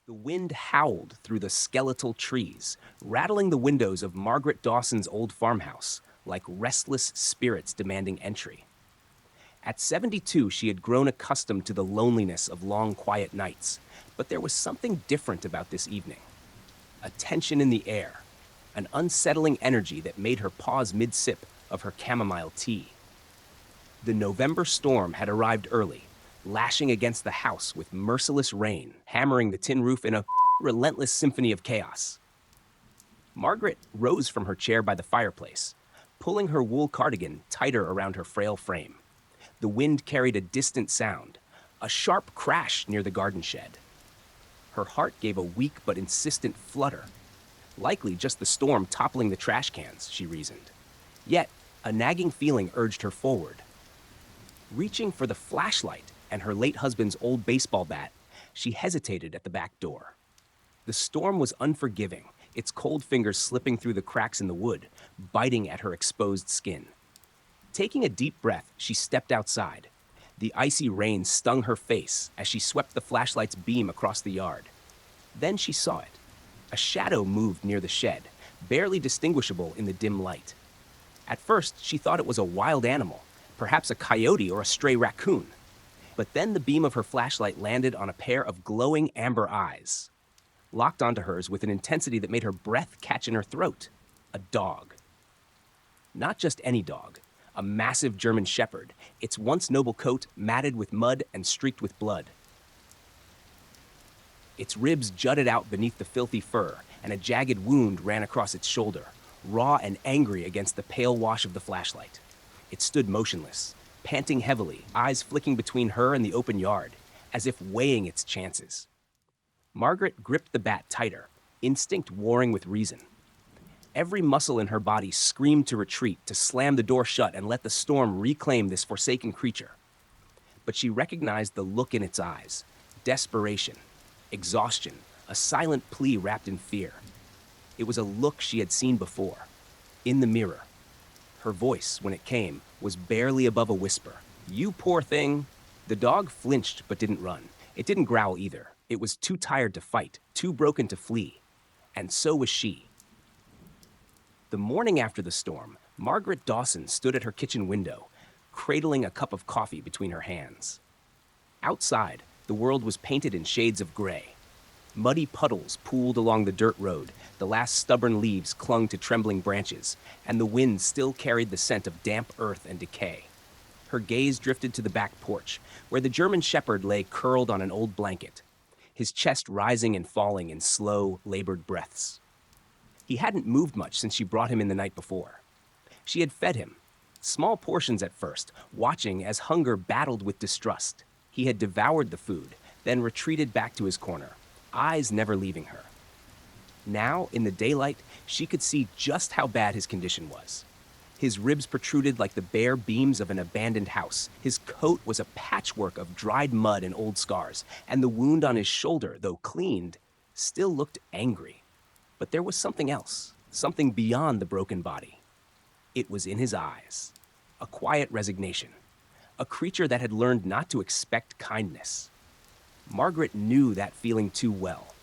The wind howled through the skeletal trees, rattling the windows of Margaret Dawson's old farmhouse like restless spirits demanding entry. At 72, she had grown accustomed to the loneliness of long, quiet nights, but there was something different about this evening. A tension in the air, an unsettling energy that made her pause mid-sip of her chamomile tea. The November storm had arrived early, lashing against the house with merciless rain, hammering the tin roof in a relentless symphony of chaos. Margaret rose from her chair by the fireplace, pulling her wool cardigan tighter around her frail frame. The wind carried a distant sound, a sharp crash near the garden shed. Her heart gave a weak but insistent flutter. Likely just the storm toppling the trash cans, she reasoned. Yet, a nagging feeling urged her forward. Reaching for the flashlight and her late husband's old baseball bat, she hesitated at the back door. The storm was unforgiving, its cold fingers slipping through the cracks in the wood, biting at her exposed skin. Taking a deep breath, she stepped outside. The icy rain stung her face as she swept the flashlight's beam across the yard. Then she saw it. A shadow moved near the shed, barely distinguishable in the dim light. At first, she thought it was a wild animal, perhaps a coyote or a stray raccoon. But then the beam of her flashlight landed on a pair of glowing amber eyes, locked onto hers with an intensity that made her breath catch in her throat. A dog. Not just any dog, a massive German shepherd, its once noble coat matted with mud and streaked with blood. Its ribs jutted out beneath the filthy fur, and a jagged wound ran across its shoulder, raw and angry against the pale wash of the flashlight. It stood motionless, panting heavily, eyes flicking between her and the open yard, as if weighing its chances. Margaret gripped the bat tighter, instinct warring with reason. Every muscle in her body screamed to retreat, to slam the door shut and let the storm reclaim this forsaken creature. But she recognized the look in its eyes, desperation, exhaustion, a silent plea wrapped in fear. It was a look she had seen before, in the mirror. Her voice, when it came, was barely above a whisper. "You poor thing." The dog flinched but didn't run. It didn't growl either. It was too tired to fight, too broken to flee. And so was she. The morning after the storm, Margaret Dawson stood at her kitchen window, cradling a cup of coffee between her hands. Outside, the world was painted in shades of gray. Muddy puddles pooled along the dirt road, the last stubborn leaves clung to trembling branches, and the wind still carried the scent of damp earth and decay. Her gaze drifted to the back porch, where the German shepherd lay curled on an old blanket, his chest rising and falling in slow, labored breaths. He hadn't moved much since she brought him in the night before. She had fed him, small portions at first, watching as hunger battled with distrust. He had devoured the food, then retreated back to his corner, eyes never leaving her. Now, in the daylight, she could see just how bad his condition was. His ribs protruded like the bare beams of an abandoned house. His coat was a patchwork of dried mud and old scars, and the wound on his shoulder, though cleaned, still looked angry. But there was something else, something beyond the broken body. It was in his eyes, a quiet resignation, a creature that had learned not to expect kindness. Margaret knew that feeling too well.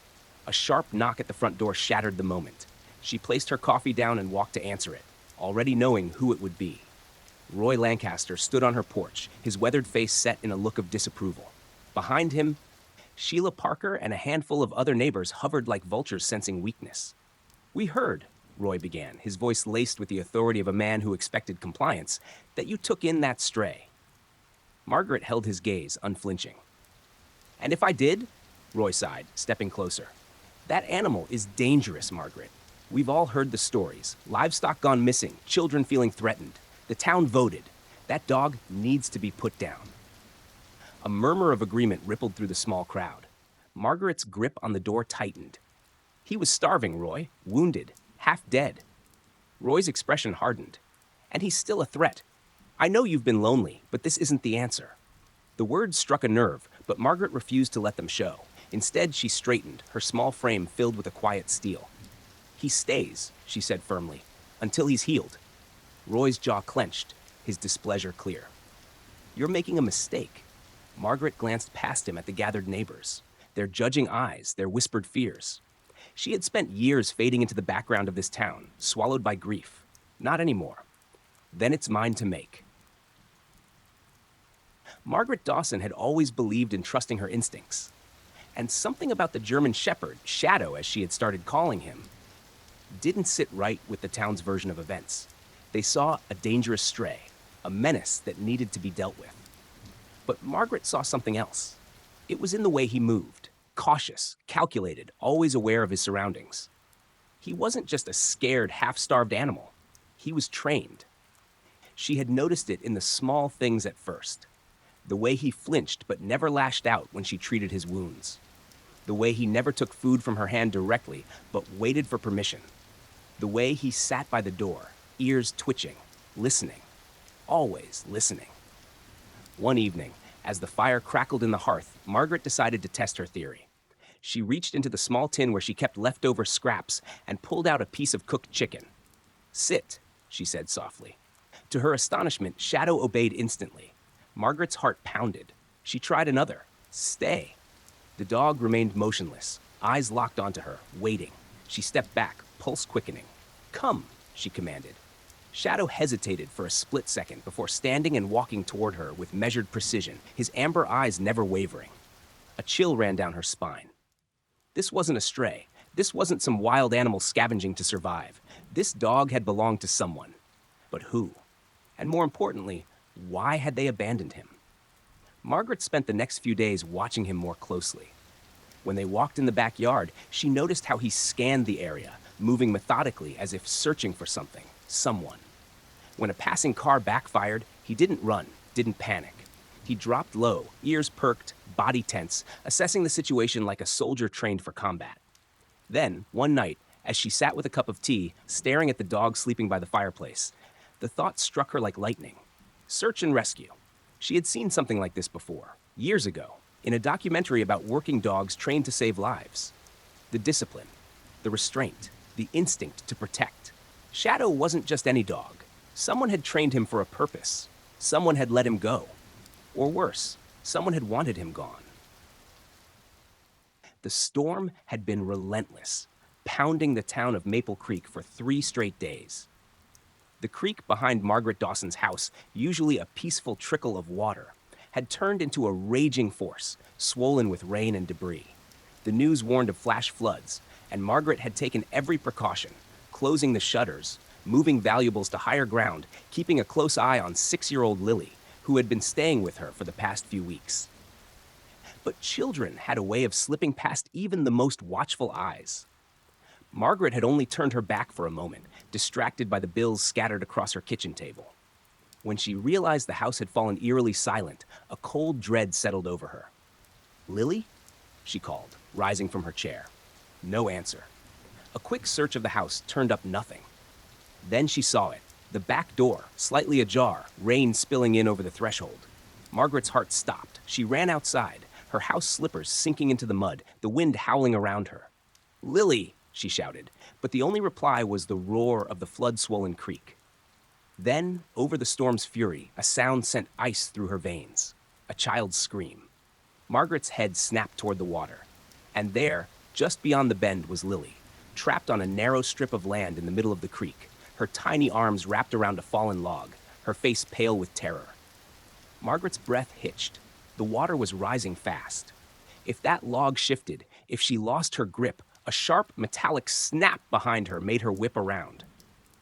A sharp knock at the front door shattered the moment. She placed her coffee down and walked to answer it, already knowing who it would be. Roy Lancaster stood on her porch, his weathered face set in a look of disapproval. Behind him, Sheila Parker and a handful of other neighbors hovered like vultures sensing weakness. "We heard," Roy began, his voice laced with the authority of a man who expected compliance, "that you took in that stray." Margaret held his gaze, unflinching. "And if I did?" Roy sighed, stepping closer. "That animal is dangerous, Margaret. We've all heard the stories. Livestock gone missing, children feeling threatened. The town voted. That dog needs to be put down." A murmur of agreement rippled through the small crowd. Margaret's grip on the door tightened. "He was starving, Roy, wounded, half dead." Roy's expression hardened. "And he's still a threat. I know you've been lonely, but this isn't the answer." The words struck a nerve, but Margaret refused to let them show. Instead, she straightened, her small frame filled with a quiet steel. "He stays," she said firmly, "until he's healed." Roy's jaw clenched, his displeasure clear. "You're making a mistake." Margaret glanced past him at the gathered neighbors. their judging eyes, their whispered fears. She had spent years fading into the background of this town, swallowed by grief. Not anymore. Then it's mine to make. Margaret Dawson had always believed in trusting her instincts. And something about the German Shepherd, Shadow as she had started calling him, didn't sit right with the town's version of events. They saw a dangerous stray, a menace that needed to be dealt with. But Margaret saw something else. It was in the way he moved, cautious, calculated, always aware of his surroundings. He wasn't just a scared, half-starved animal. He was trained. She had noticed it in the small things at first. The way he flinched but never lashed out when she treated his wounds. The way he never took food from her hand directly but waited for permission. The way he sat by the door, ears twitching, listening, always listening. One evening, as the fire crackled in the hearth, Margaret decided to test her theory. She reached into the small tin where she kept leftover scraps and pulled out a piece of cooked chicken. "Sit," she said softly. To her astonishment, Shadow obeyed instantly. Margaret's heart pounded. She tried another. "Stay." The dog remained motionless, eyes locked onto her, waiting. She stepped back, pulse quickening. "Come," she commanded. Shadow hesitated for a split second before standing and walking toward her with measured precision, his amber eyes never wavering. A chill ran down her spine. This wasn't a stray. This wasn't some wild animal scavenging to survive. This dog had belonged to someone. But who? And more importantly, why had they abandoned him? Margaret spent the next few days watching him more closely. When they walked in the backyard, she noticed how he scanned the area, moving methodically as if searching for something, someone. When a passing car backfired, he didn't run, didn't panic. He dropped low, ears perked, body tense, assessing the situation like a soldier trained for combat. Then, one night, as she sat with a cup of tea, staring at the dog sleeping by the fireplace, the thought struck her like lightning. Search and rescue. She had seen something like this before, years ago, in a documentary about working dogs trained to save lives. The discipline, the restraint, the instinct to protect. Shadow wasn't just any dog. Someone had trained him for a purpose. Someone had let him go. Or worse, someone had wanted him gone. The storm had been relentless, pounding the town of Maple Creek for 3 straight days. The creek behind Margaret Dawson's house, usually a peaceful trickle of water, had turned into a raging force, swollen with rain and debris. The news warned of flash floods, and Margaret had taken every precaution, closing the shutters, moving valuables to higher ground, keeping a close eye on 6-year-old Lily, who had been staying with her for the past few weeks. But children had a way of slipping past even the most watchful eyes. Margaret had only turned her back for a moment, distracted by the bills scattered across her kitchen table. When she realized the house had fallen eerily silent, a cold dread settled over her. "Lily?" she called, rising from her chair. No answer. A quick search of the house turned up nothing. Then she saw it, the back door, slightly ajar, rain spilling in over the threshold. Margaret's heart stopped. She ran outside, her house slippers sinking into the mud, the wind howling around her. "Lily!" she shouted, but the only reply was the roar of the flood-swollen creek. Then, over the storm's fury, a sound sent ice through her veins. A child's scream. Margaret's head snapped toward the water. And there, just beyond the bend, was Lily, trapped on a narrow strip of land in the middle of the creek, her tiny arms wrapped around a fallen log, her face pale with terror. Margaret's breath hitched. The water was rising fast. If that log shifted, if she lost her grip, a sharp, metallic snap behind her made her whip around.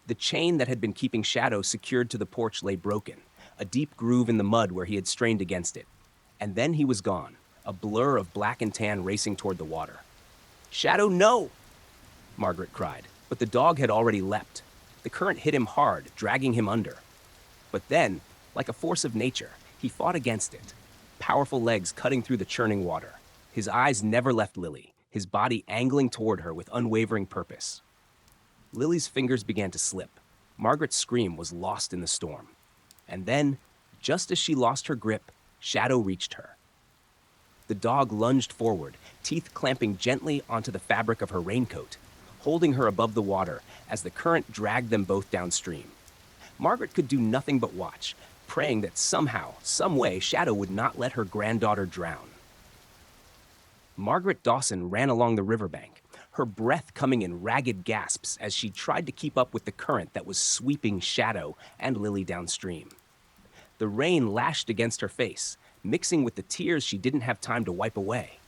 The chain that had been keeping Shadow secured to the porch lay broken, a deep groove in the mud where he had strained against it. And then he was gone, a blur of black and tan racing toward the water. "Shadow, no!" Margaret cried, but the dog had already leapt. The current hit him hard, dragging him under. But then, like a force of nature, he fought against it, powerful legs cutting through the churning water. His eyes never left Lily, his body angling toward her with unwavering purpose. Lily's fingers began to slip. Margaret's scream was lost in the storm. And then, just as she lost her grip, Shadow reached her. The dog lunged forward, teeth clamping gently onto the fabric of her raincoat, holding her above the water as the current dragged them both downstream. Margaret could do nothing but watch, praying that somehow, some way, Shadow would not let her granddaughter drown. Margaret Dawson ran along the riverbank, her breath coming in ragged gasps as she tried to keep up with the current that was sweeping Shadow and Lily downstream. The rain lashed against her face, mixing with the tears she didn't have time to wipe away.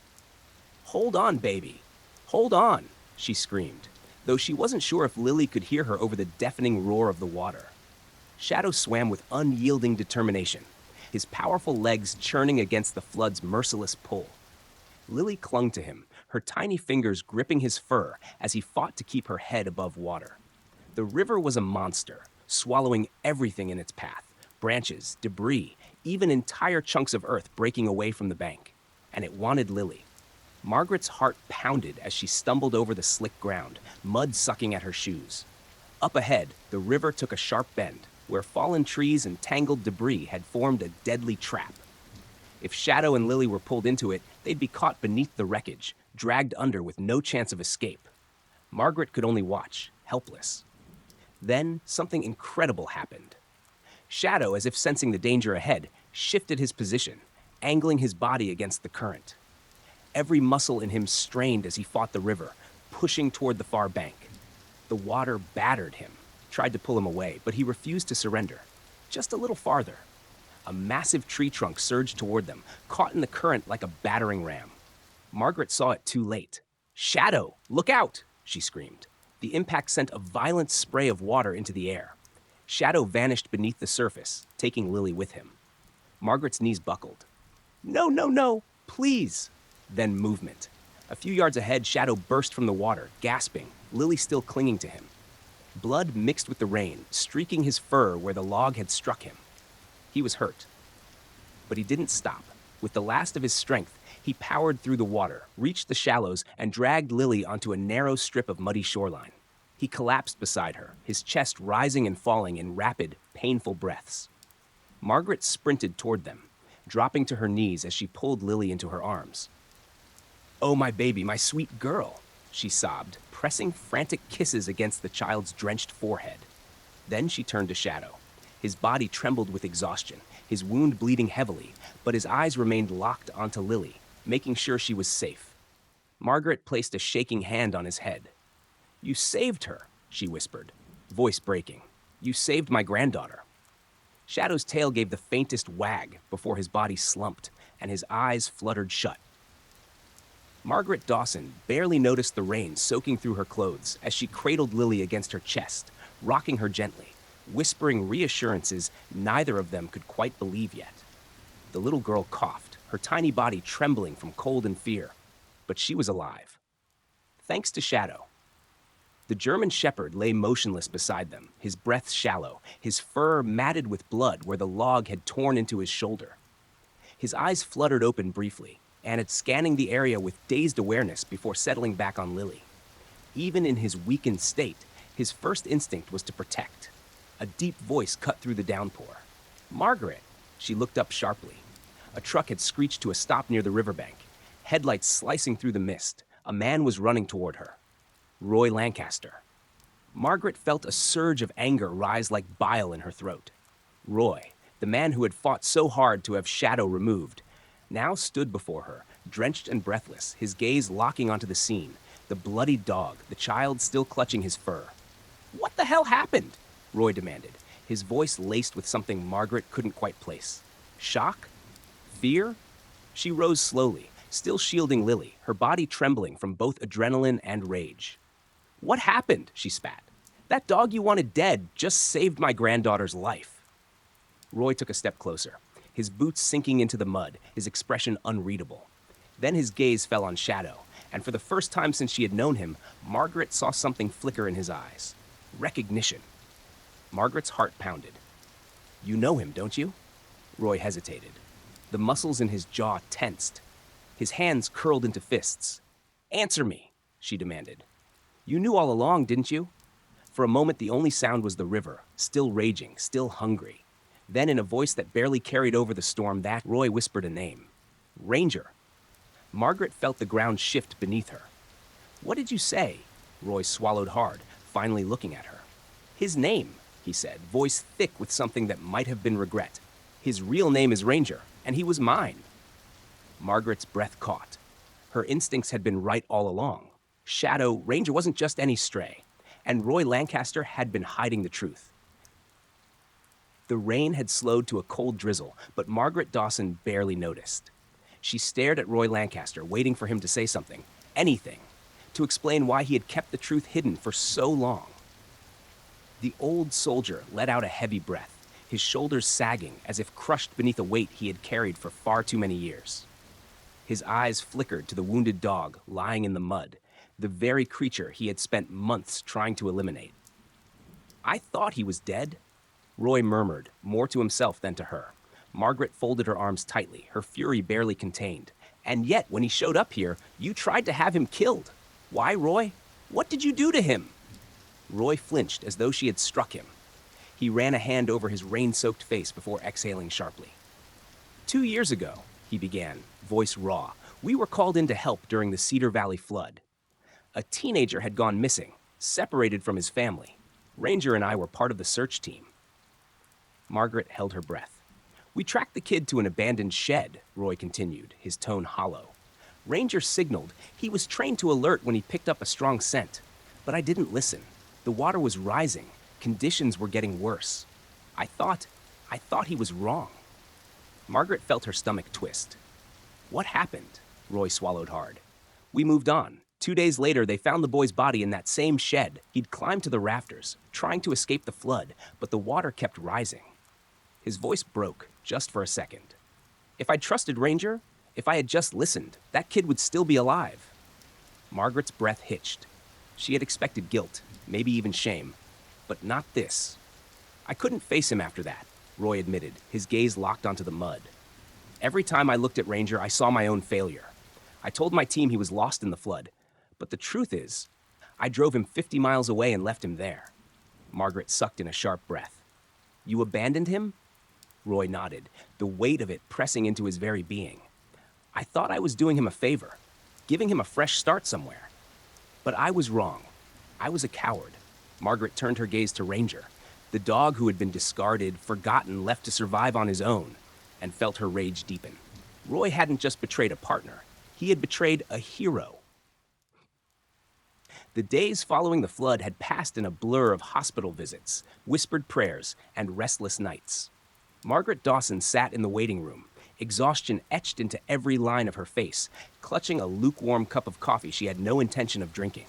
"Hold on, baby. Hold on," she screamed, though she wasn't sure if Lily could hear her over the deafening roar of the water. Shadow swam with unyielding determination, his powerful legs churning against the flood's merciless pull. Lily clung to him, her tiny fingers gripping his fur as he fought to keep her head above water. The river was a monster, swallowing everything in its path, branches, debris, even entire chunks of earth breaking away from the bank. And it wanted Lily. Margaret's heart pounded as she stumbled over the slick ground, mud sucking at her shoes. Up ahead, the river took a sharp bend, where fallen trees and tangled debris had formed a deadly trap. If Shadow and Lily were pulled into it, they'd be caught beneath the wreckage, dragged under with no chance of escape. Margaret could only watch, helpless. Then, something incredible happened. Shadow, as if sensing the danger ahead, shifted his position, angling his body against the current. Every muscle in him strained as he fought the river, pushing toward the far bank. The water battered him, tried to pull him away, but he refused to surrender. Just a little farther. A massive tree trunk surged toward them, caught in the current like a battering ram. Margaret saw it too late. "Shadow, look out!" she screamed. The impact sent a violent spray of water into the air. Shadow vanished beneath the surface, taking Lily with him. Margaret's knees buckled. "No, no, no, please!" Then movement. A few yards ahead, Shadow burst from the water, gasping, Lily still clinging to him. Blood mixed with the rain, streaking his fur where the log had struck him. He was hurt. But he didn't stop. With the last of his strength, he powered through the water, reached the shallows, and dragged Lily onto a narrow strip of muddy shoreline. He collapsed beside her, his chest rising and falling in rapid, painful breaths. Margaret sprinted toward them, dropping to her knees as she pulled Lily into her arms. "Oh, my baby, my sweet girl," she sobbed, pressing frantic kisses against the child's drenched forehead. Then she turned to Shadow. His body trembled with exhaustion, his wound bleeding heavily, but his eyes remained locked onto Lily, making sure she was safe. Margaret placed a shaking hand on his head. "You saved her," she whispered, voice breaking. "You saved my granddaughter." Shadow's tail gave the faintest wag before his body slumped and his eyes fluttered shut. Margaret Dawson barely noticed the rain soaking through her clothes as she cradled Lily against her chest, rocking her gently, whispering reassurances neither of them could quite believe yet. The little girl coughed, her tiny body trembling from cold and fear, but she was alive. Thanks to Shadow. The German shepherd lay motionless beside them, his breath shallow, his fur matted with blood where the log had torn into his shoulder. His eyes fluttered open briefly, and had scanning the area with dazed awareness before settling back on Lily. Even in his weakened state, his first instinct was to protect. A deep voice cut through the downpour. "Margaret!" She looked up sharply. A truck had screeched to a stop near the riverbank, headlights slicing through the mist. A man was running toward her. Roy Lancaster. Margaret felt a surge of anger rise like bile in her throat. Roy, the man who had fought so hard to have Shadow removed, now stood before her, drenched and breathless, his gaze locking onto the scene, the bloodied dog, the child still clutching his fur. "What the hell happened?" Roy demanded, his voice laced with something Margaret couldn't quite place. Shock? Fear? She rose slowly, still shielding Lily, her body trembling from both adrenaline and rage. "What happened?" she spat. "That dog you wanted dead just saved my granddaughter's life." Roy took a step closer, his boots sinking into the mud, his expression unreadable. Then his gaze fell on Shadow, and for the first time since she had known him, Margaret saw something flicker in his eyes. Recognition. Margaret's heart pounded. "You know him, don't you?" Roy hesitated. The muscles in his jaw tensed. His hands curled into fists. "Answer me," she demanded. "You knew all along, didn't you?" For a moment, the only sound was the river, still raging, still hungry. Then, in a voice that barely carried over the storm, Roy whispered a name. "Ranger." Margaret felt the ground shift beneath her. "What did you say?" Roy swallowed hard, finally looking at her. "His name," he said, voice thick with something that might have been regret. "His real name is Ranger, and he was mine." Margaret's breath caught. Her instincts had been right all along. Shadow, Ranger wasn't just any stray, and Roy Lancaster had been hiding the truth. The rain had slowed to a cold drizzle, but Margaret Dawson barely noticed. She stared at Roy Lancaster, waiting for him to say something, anything, to explain why he had kept the truth hidden for so long. The old soldier let out a heavy breath, his shoulders sagging as if crushed beneath a weight he had carried for far too many years. His eyes flickered to the wounded dog lying in the mud, the very creature he had spent months trying to eliminate. "I thought he was dead," Roy murmured, more to himself than to her. Margaret folded her arms tightly, her fury barely contained. "And yet, when he showed up here, you tried to have him killed. Why, Roy? What did you do to him?" Roy flinched as though she had struck him. He ran a hand over his rain-soaked face before exhaling sharply. "2 years ago," he began, voice raw, "we were called in to help during the Cedar Valley flood. A teenager had gone missing, separated from his family. Ranger and I were part of the search team." Margaret held her breath. "We tracked the kid to an abandoned shed," Roy continued, his tone hollow. "Ranger signaled. He was trained to alert when he picked up a strong scent. But I didn't listen. The water was rising. Conditions were getting worse. I thought he was wrong." Margaret felt her stomach twist. "What happened?" Roy swallowed hard. "We moved on. 2 days later, they found the boy's body in that same shed. He'd climbed to the rafters, trying to escape the flood, but the water kept rising." His voice broke, just for a second. "If I'd trusted Ranger, if I had just listened, that kid would still be alive." Margaret's breath hitched. She had expected guilt, maybe even shame, but not this. "I couldn't face him after that," Roy admitted, his gaze locked onto the mud. "Every time I looked at Ranger, I saw my own failure. I told my team he was lost in the flood, but the truth is, I drove him 50 miles away and left him there." Margaret sucked in a sharp breath. "You abandoned him?" Roy nodded, the weight of it pressing into his very being. "I thought I was doing him a favor, giving him a fresh start somewhere. But I was wrong. I was a coward." Margaret turned her gaze to Ranger, the dog who had been discarded, forgotten, left to survive on his own, and felt her rage deepen. Roy hadn't just betrayed a partner. He had betrayed a hero. The days following the flood had passed in a blur of hospital visits, whispered prayers, and restless nights. Margaret Dawson sat in the waiting room, exhaustion etched into every line of her face, clutching a lukewarm cup of coffee she had no intention of drinking.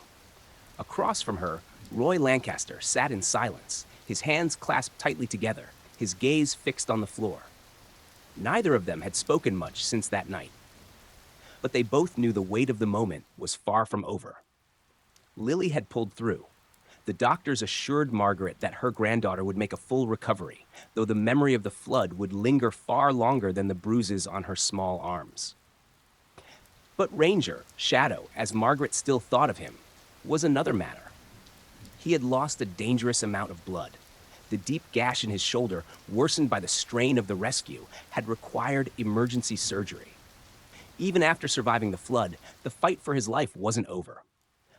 Across from her, Roy Lancaster sat in silence, his hands clasped tightly together, his gaze fixed on the floor. Neither of them had spoken much since that night, but they both knew the weight of the moment was far from over. Lily had pulled through. The doctors assured Margaret that her granddaughter would make a full recovery, though the memory of the flood would linger far longer than the bruises on her small arms. But Ranger, Shadow, as Margaret still thought of him, was another matter. He had lost a dangerous amount of blood. The deep gash in his shoulder, worsened by the strain of the rescue, had required emergency surgery. Even after surviving the flood, the fight for his life wasn't over.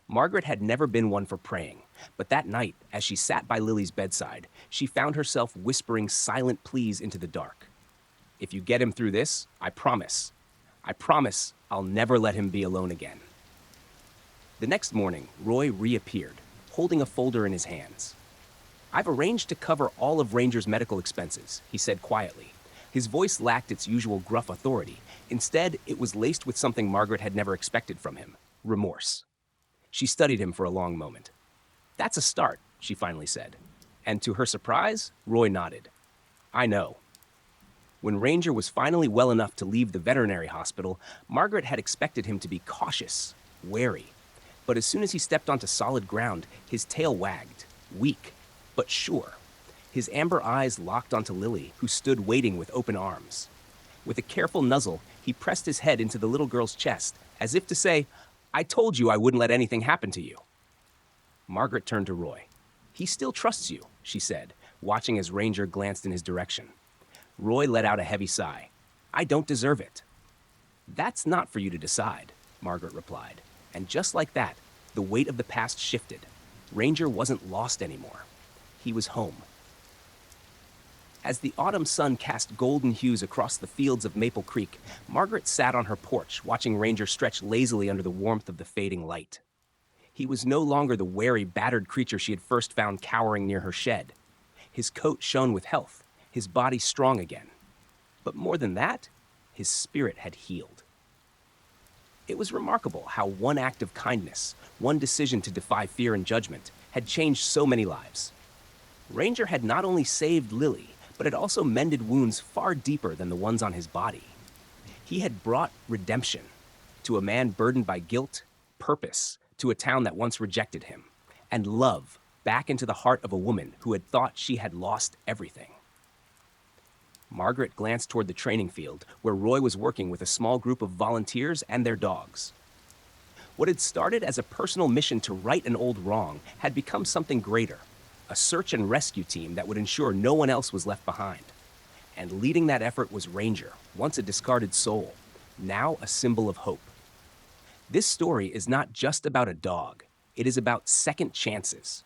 Margaret had never been one for praying, but that night, as she sat by Lily's bedside, she found herself whispering silent pleas into the dark. "If you get him through this, I promise I'll never let him be alone again." The next morning, Roy reappeared, holding a folder in his hands. "I've arranged to cover all of Ranger's medical expenses," he said quietly. His voice lacked its usual gruff authority. Instead, it was laced with something Margaret had never expected from him: remorse. She studied him for a long moment. "That's a start," she finally said. And to her surprise, Roy nodded. "I know." When Ranger was finally well enough to leave the veterinary hospital, Margaret had expected him to be cautious, wary. But as soon as he stepped onto solid ground, his tail wagged, weak, but sure. His amber eyes locked onto Lily, who stood waiting with open arms. With a careful nuzzle, he pressed his head into the little girl's chest, as if to say, "I told you I wouldn't let anything happen to you." Margaret turned to Roy. "He still trusts you," she said, watching as Ranger glanced in his direction. Roy let out a heavy sigh. "I don't deserve it." "That's not for you to decide," Margaret replied. And just like that, the weight of the past shifted. Ranger wasn't lost anymore. He was home. As the autumn sun cast golden hues across the fields of Maple Creek, Margaret sat on her porch, watching Ranger stretch lazily under the warmth of the fading light. He was no longer the wary, battered creature she had first found cowering near her shed. His coat shone with health, his body strong again. But more than that, his spirit had healed. It was remarkable how one act of kindness, one decision to defy fear and judgment, had changed so many lives. Ranger had not only saved Lily, but had also mended wounds far deeper than the ones on his body. He had brought redemption to a man burdened by guilt, purpose to a town that once rejected him, and love back into the heart of a woman who had thought she had lost everything. Margaret glanced toward the training field, where Roy was working with a small group of volunteers and their dogs. What had started as a personal mission to right an old wrong had become something greater, a search and rescue team that would ensure no one else was left behind. And leading that effort was Ranger, once a discarded soul, now a symbol of hope. This story is not just about a dog. It is about second chances,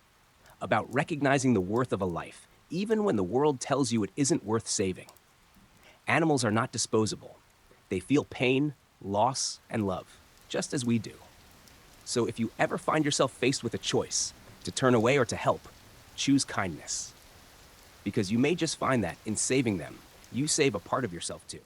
about recognizing the worth of a life, even when the world tells you it isn't worth saving. Animals are not disposable. They feel pain, loss, and love, just as we do. So if you ever find yourself faced with a choice, to turn away or to help, choose kindness. Because you may just find that in saving them, you save a part of yourself too.